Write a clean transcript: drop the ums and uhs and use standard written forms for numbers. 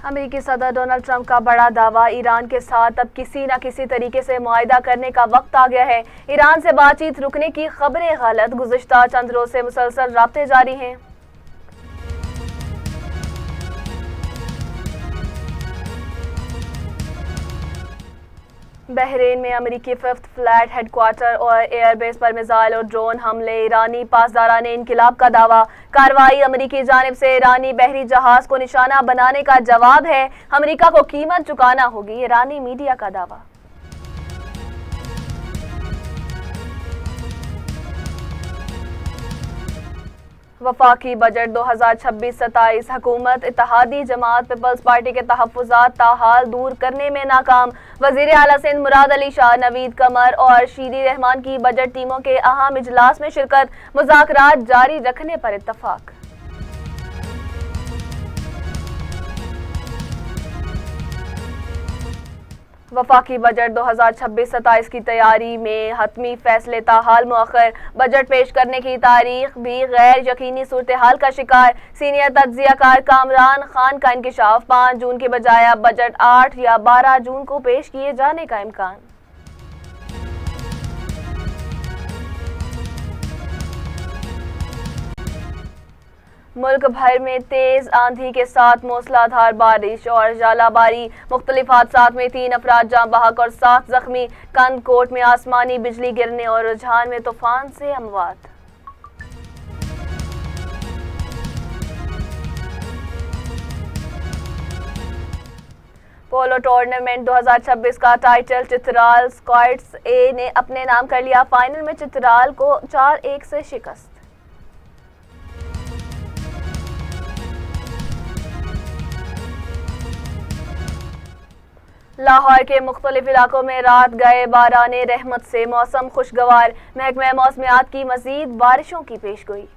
अमेरिकी सदर Donald Trump का बड़ा दावा, ईरान के साथ अब किसी न किसी तरीके से मुआहिदा करने का वक्त आ गया है। ईरान से बातचीत रुकने की खबरें गलत, गुज़िश्ता चंद रोज से मुसलसल राब्ते जारी हैं। बहरीन में अमेरिकी फिफ्थ फ्लैट हेडक्वार्टर और एयरबेस पर मिसाइल और ड्रोन हमले, ईरानी पासदारान इनकिलाब का दावा। कार्रवाई अमेरिकी जानिब से ईरानी बहरी जहाज को निशाना बनाने का जवाब है, अमेरिका को कीमत चुकाना होगी, ईरानी मीडिया का दावा। वफाकी बजट 2026-27, हुकूमत इत्तेहादी जमात पीपल्स पार्टी के तहफ़्फ़ुज़ात ताहाल दूर करने में नाकाम। वज़ीर आला सिंध मुराद अली शाह, नवीद कमर और शीरी रहमान की बजट टीमों के अहम इजलास में शिरकत, मुज़ाकरात जारी रखने पर इत्तफ़ाक़। वफाकी बजट 2026-27 की तैयारी में हतमी फैसले ताहाल मुअख्खर, बजट पेश करने की तारीख भी गैर यकीनी सूरत हाल का शिकार। सीनियर तज्ज़ियाकार कामरान खान का इंकिशाफ, 5 जून के बजाय अब बजट 8 या 12 जून को पेश किए जाने का इम्कान। मुल्क भर में तेज आंधी के साथ मूसलाधार बारिश और जालाबारी, मुख्तलिफ हादसात में 3 अफराद जाँ बहक और 7 जख्मी। कंदकोट में आसमानी बिजली गिरने और रुझान में तूफान से अमवात। पोलो टूर्नामेंट 2026 का टाइटल चित्राल स्क्वाड्स ए ने अपने नाम कर लिया, फाइनल में चित्राल को 4-1 से शिकस्त। लाहौर के मुख्तलिफ इलाकों में रात गए बाराने रहमत से मौसम खुशगवार, महकमा मौसमियात की मजीद बारिशों की पेशगोई।